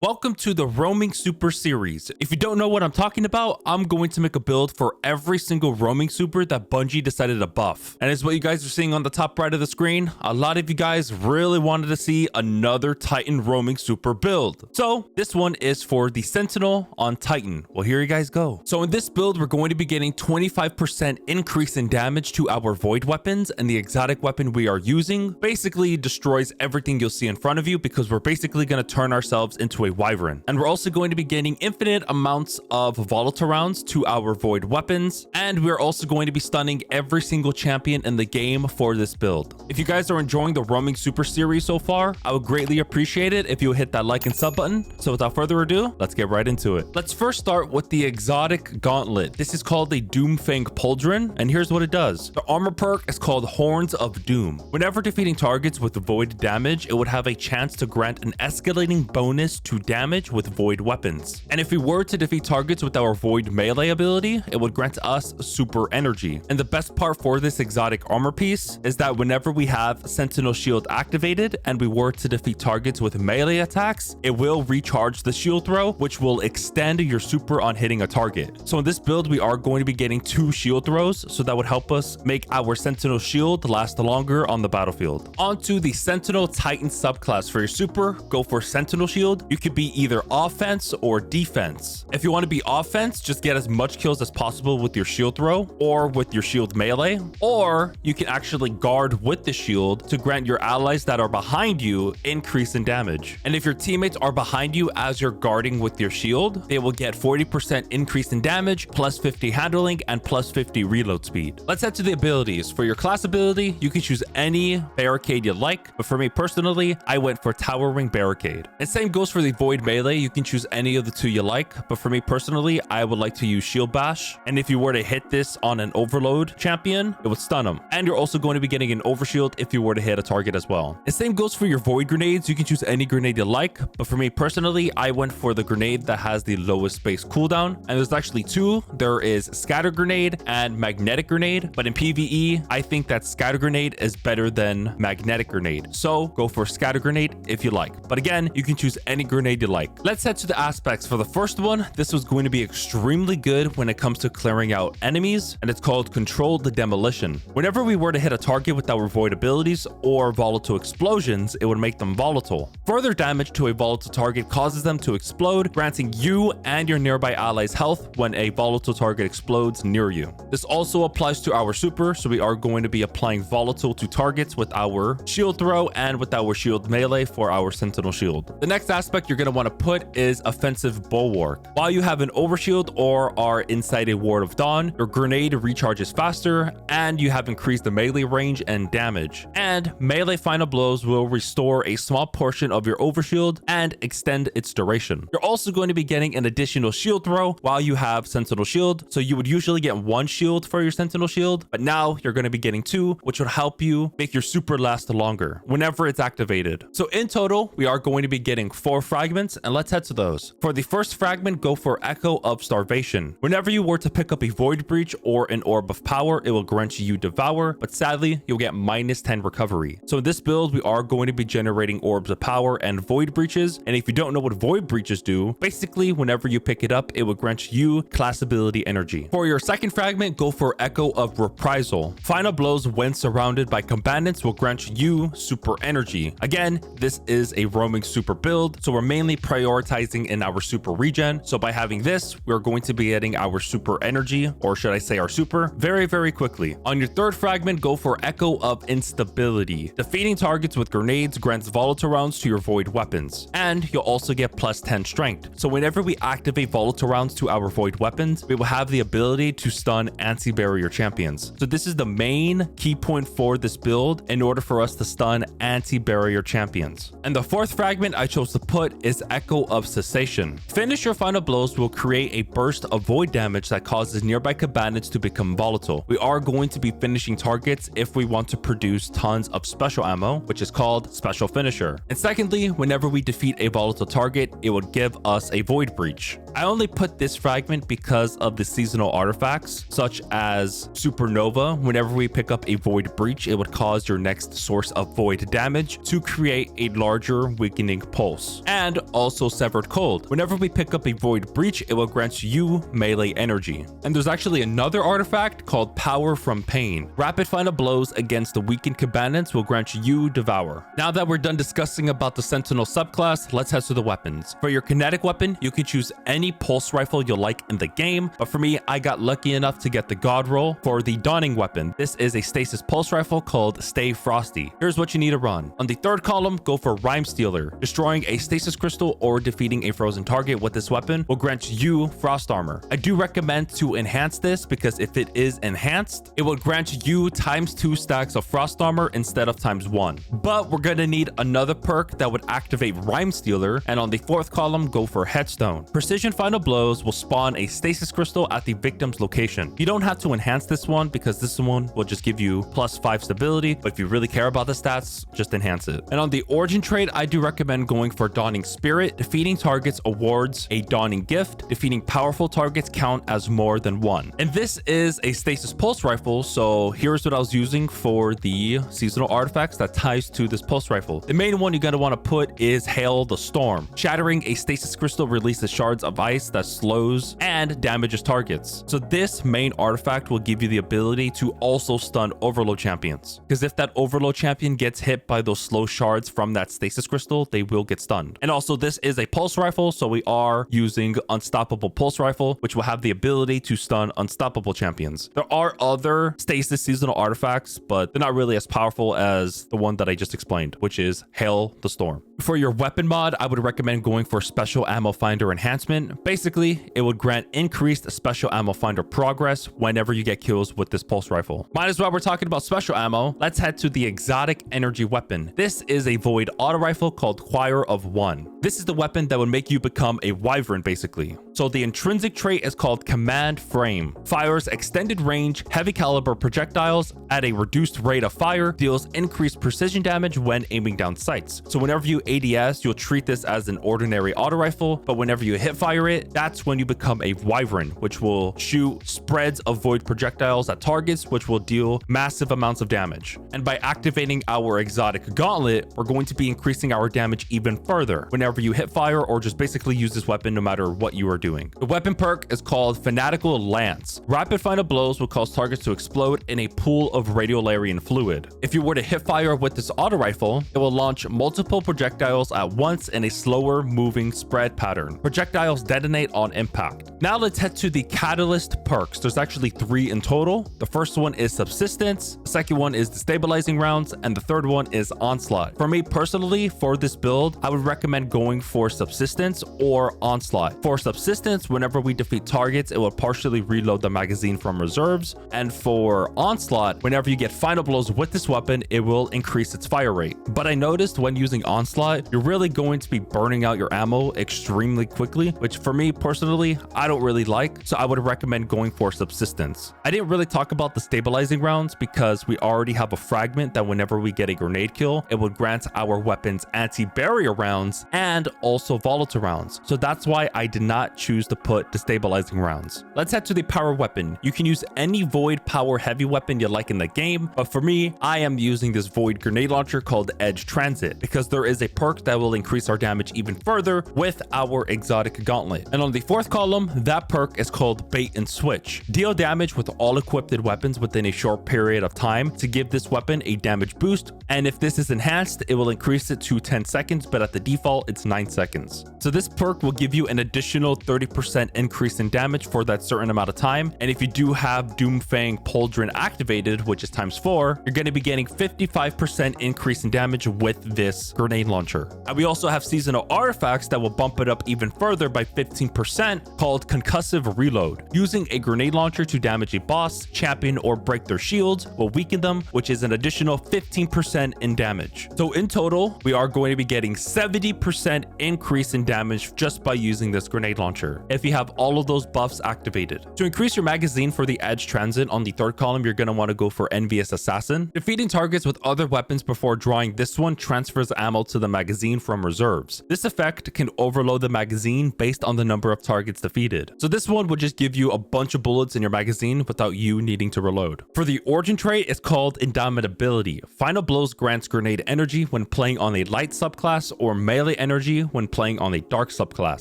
Welcome to the Roaming Super series. If you don't know what I'm talking about, I'm going to make a build for every single roaming super that Bungie decided to buff. And as what you guys are seeing on the top right of the screen, a lot of you guys really wanted to see another Titan roaming super build. So this one is for the Sentinel on Titan. Well, here you guys go. So in this build, we're going to be getting 25% increase in damage to our void weapons, and the exotic weapon we are using basically destroys everything you'll see in front of you because we're basically going to turn ourselves into a wyvern. And we're also going to be getting infinite amounts of volatile rounds to our void weapons, and we're also going to be stunning every single champion in the game for this build. If you guys are enjoying the roaming super series so far, I would greatly appreciate it if you hit that like and sub button. So without further ado, let's get right into it. Let's first start with the exotic gauntlet. This is called the FANG PAULDRON, and here's what it does. The armor perk is called Horns of Doom. Whenever defeating targets with void damage, it would have a chance to grant an escalating bonus to damage with void weapons. And if we were to defeat targets with our void melee ability, it would grant us super energy. And the best part for this exotic armor piece is that whenever we have Sentinel shield activated and we were to defeat targets with melee attacks, it will recharge the shield throw, which will extend your super on hitting a target. So in this build, we are going to be getting 2 shield throws, so that would help us make our Sentinel shield last longer on the battlefield. Onto the Sentinel Titan subclass. For your super, go for Sentinel shield. You could be either offense or defense. If you want to be offense, just get as much kills as possible with your shield throw or with your shield melee, or you can actually guard with the shield to grant your allies that are behind you increase in damage. And if your teammates are behind you as you're guarding with your shield, they will get 40% increase in damage, plus 50 handling, and plus 50 reload speed. Let's head to the abilities. For your class ability, you can choose any barricade you like, but for me personally, I went for Towering Barricade. And same goes for the void melee. You can choose any of the 2 you like, but for me personally, I would like to use Shield Bash. And if you were to hit this on an overload champion, it would stun them. And you're also going to be getting an overshield if you were to hit a target as well. The same goes for your void grenades. You can choose any grenade you like, but for me personally, I went for the grenade that has the lowest base cooldown. And there's actually 2. There is Scatter Grenade and Magnetic Grenade, but in PvE, I think that Scatter Grenade is better than Magnetic Grenade. So go for Scatter Grenade if you like. But again, you can choose any grenade you like. Let's head to the aspects. For the first one, this was going to be extremely good when it comes to clearing out enemies, and it's called Controlled Demolition. Whenever we were to hit a target with our void abilities or volatile explosions, it would make them volatile. Further damage to a volatile target causes them to explode, granting you and your nearby allies health when a volatile target explodes near you. This also applies to our super, so we are going to be applying volatile to targets with our shield throw and with our shield melee for our Sentinel shield. The next aspect you're going to want to put is Offensive Bulwark. While you have an overshield or are inside a Ward of Dawn, your grenade recharges faster and you have increased the melee range and damage. And melee final blows will restore a small portion of your overshield and extend its duration. You're also going to be getting an additional shield throw while you have Sentinel shield. So you would usually get 1 shield for your Sentinel shield, but now you're going to be getting 2, which would help you make your super last longer whenever it's activated. So in total, we are going to be getting 4 fragments, and let's head to those. For the first fragment, go for Echo of Starvation. Whenever you were to pick up a Void Breach or an Orb of Power, it will grant you Devour, but sadly, you'll get minus 10 recovery. So in this build, we are going to be generating Orbs of Power and Void Breaches, and if you don't know what Void Breaches do, basically, whenever you pick it up, it will grant you class ability energy. For your second fragment, go for Echo of Reprisal. Final blows when surrounded by combatants will grant you super energy. Again, this is a roaming super build, so we're mainly prioritizing in our super regen. So by having this, we're going to be getting our super energy, or should I say our super, very quickly. On your third fragment, go for Echo of Instability. Defeating targets with grenades grants volatile rounds to your void weapons, and you'll also get plus 10 strength. So whenever we activate volatile rounds to our void weapons, we will have the ability to stun anti-barrier champions. So this is the main key point for this build in order for us to stun anti-barrier champions. And the fourth fragment I chose to put is Echo of Cessation. Finish your final blows will create a burst of void damage that causes nearby combatants to become volatile. We are going to be finishing targets if we want to produce tons of special ammo, which is called Special Finisher. And secondly, whenever we defeat a volatile target, it would give us a Void Breach. I only put this fragment because of the seasonal artifacts, such as Supernova. Whenever we pick up a Void Breach, it would cause your next source of Void damage to create a larger weakening pulse. And also Severed Cold. Whenever we pick up a Void Breach, it will grant you melee energy. And there's actually another artifact called Power from Pain. Rapid final blows against the weakened combatants will grant you Devour. Now that we're done discussing about the Sentinel subclass, let's head to the weapons. For your kinetic weapon, you can choose any pulse rifle you like in the game, but for me, I got lucky enough to get the God roll. For the dawning weapon, this is a stasis pulse rifle called Stay Frosty. Here's what you need to run. On the third column, go for Rhyme Stealer. Destroying a stasis crystal or defeating a frozen target with this weapon will grant you frost armor. I do recommend to enhance this because if it is enhanced, it will grant you ×2 stacks of frost armor instead of ×1. But we're gonna need another perk that would activate Rhyme Stealer, and on the fourth column, go for Headstone. Precision final blows will spawn a stasis crystal at the victim's location. You don't have to enhance this one because this one will just give you +5 stability, but if you really care about the stats, just enhance it. And on the origin trade, I do recommend going for Dawning Spirit. Defeating targets awards a Dawning Gift. Defeating powerful targets count as more than one. And this is a stasis pulse rifle, so here's what I was using for the seasonal artifacts that ties to this pulse rifle. The main one you're gonna want to put is Hail the Storm. Shattering a stasis crystal releases shards of ice that slows and damages targets. So this main artifact will give you the ability to also stun overload champions, because if that overload champion gets hit by those slow shards from that stasis crystal, they will get stunned. And also this is a pulse rifle, so we are using Unstoppable Pulse Rifle, which will have the ability to stun unstoppable champions. There are other stasis seasonal artifacts, but they're not really as powerful as the one that I just explained, which is Hail the Storm. For your weapon mod, I would recommend going for Special Ammo Finder Enhancement. Basically, it would grant increased Special Ammo Finder progress whenever you get kills with this pulse rifle. Might as well we're talking about special ammo. Let's head to the exotic energy weapon. This is a Void auto rifle called Choir of One. This is the weapon that would make you become a wyvern, basically. So the intrinsic trait is called Command Frame. Fires extended range, heavy caliber projectiles at a reduced rate of fire, deals increased precision damage when aiming down sights. So whenever you ADS, you'll treat this as an ordinary auto rifle, but whenever you hit fire it, that's when you become a wyvern, which will shoot spreads of void projectiles at targets, which will deal massive amounts of damage. And by activating our exotic gauntlet, we're going to be increasing our damage even further whenever you hit fire or just basically use this weapon no matter what you are doing. The weapon perk is called Fanatical Lance. Rapid final blows will cause targets to explode in a pool of radiolarian fluid. If you were to hit fire with this auto rifle, it will launch multiple projectiles at once in a slower moving spread pattern. Projectiles detonate on impact. Now let's head to the catalyst perks. There's actually 3 in total. The first one is Subsistence, the second one is Destabilizing Rounds, and the third one is Onslaught. For me personally, for this build, I would recommend going for Subsistence or Onslaught. For Subsistence, whenever we defeat targets, it will partially reload the magazine from reserves, and for Onslaught, whenever you get final blows with this weapon, it will increase its fire rate. But I noticed when using Onslaught, you're really going to be burning out your ammo extremely quickly, which for me personally, I don't really like, so I would recommend going for Subsistence. I didn't really talk about the Stabilizing Rounds because we already have a fragment that whenever we get a grenade kill, it would grant our weapons anti-barrier rounds and also volatile rounds. So that's why I did not choose to put Destabilizing Rounds. Let's head to the power weapon. You can use any void power heavy weapon you like in the game, but for me, I am using this void grenade launcher called Edge Transit because there is a perk that will increase our damage even further with our exotic gauntlet. And on the fourth column, that perk is called Bait and Switch. Deal damage with all equipped weapons within a short period of time to give this weapon a damage boost, and if this is enhanced, it will increase it to 10 seconds, but at the default, it's 9 seconds. So this perk will give you an additional 30% increase in damage for that certain amount of time, and if you do have Doomfang Pauldron activated, which is ×4, you're going to be getting 55% increase in damage with this grenade launcher. And we also have seasonal artifacts that will bump it up even further by 15% called Concussive Reload. Using a grenade launcher to damage a boss, champion, or break their shields will weaken them, which is an additional 15% in damage. So in total, we are going to be getting 70% increase in damage just by using this grenade launcher. launcher if you have all of those buffs activated. To increase your magazine for the edge transit on the third column, you're going to want to go for Envious Assassin. Defeating targets with other weapons before drawing this one transfers ammo to the magazine from reserves. This effect can overload the magazine based on the number of targets defeated. So this one would just give you a bunch of bullets in your magazine without you needing to reload. For the origin trait, it's called Indomitability. Final Blows grants grenade energy when playing on a light subclass or melee energy when playing on a dark subclass.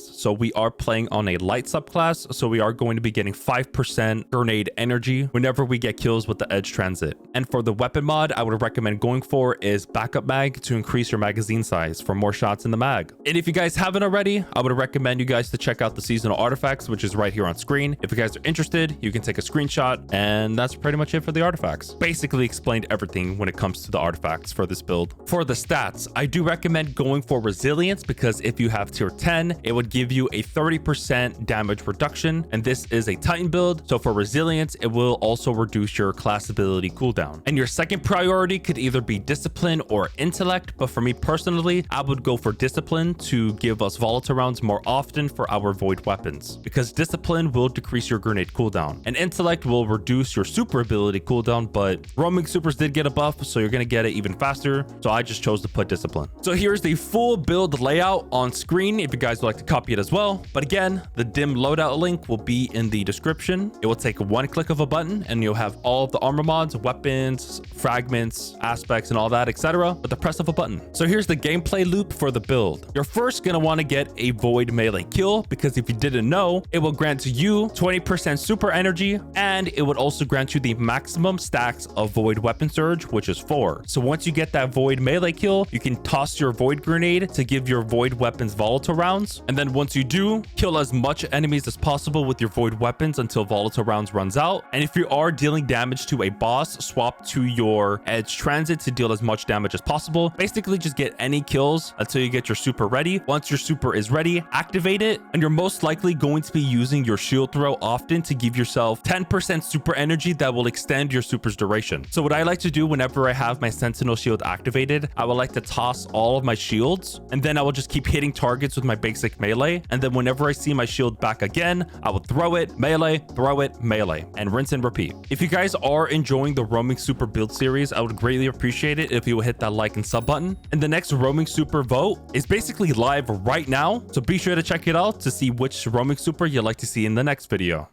So we are playing on a light subclass, so we are going to be getting 5% grenade energy whenever we get kills with the edge transit. And for the weapon mod, I would recommend going for is backup mag to increase your magazine size for more shots in the mag. And if you guys haven't already, I would recommend you guys to check out the seasonal artifacts, which is right here on screen. If you guys are interested, you can take a screenshot, and that's pretty much it for the artifacts. Basically explained everything when it comes to the artifacts for this build. For the stats, I do recommend going for resilience because if you have tier 10, it would give you a 30% damage reduction, and this is a Titan build, so for resilience, it will also reduce your class ability cooldown. And your second priority could either be discipline or intellect, but for me personally, I would go for discipline to give us volatile rounds more often for our void weapons, because discipline will decrease your grenade cooldown, and intellect will reduce your super ability cooldown, but roaming supers did get a buff, so you're gonna get it even faster, so I just chose to put discipline. So here's the full build layout on screen if you guys would like to copy it as well, but again, the dim loadout link will be in the description. It will take one click of a button and you'll have all of the armor mods, weapons, fragments, aspects, and all that, etc. with the press of a button. So here's the gameplay loop for the build. You're first gonna want to get a void melee kill, because if you didn't know, it will grant you 20% super energy, and it would also grant you the maximum stacks of void weapon surge, which is 4. So once you get that void melee kill, you can toss your void grenade to give your void weapons volatile rounds, and then once you do, kill as much enemies as possible with your void weapons until volatile rounds runs out. And if you are dealing damage to a boss, swap to your edge transit to deal as much damage as possible. Basically just get any kills until you get your super ready. Once your super is ready, activate it, and you're most likely going to be using your shield throw often to give yourself 10% super energy that will extend your super's duration. So what I like to do whenever I have my Sentinel shield activated, I would like to toss all of my shields, and then I will just keep hitting targets with my basic melee, and then whenever I see my shield back again, I will throw it, melee, and rinse and repeat. If you guys are enjoying the roaming super build series, I would greatly appreciate it if you would hit that like and sub button. And the next roaming super vote is basically live right now, so be sure to check it out to see which roaming super you'd like to see in the next video.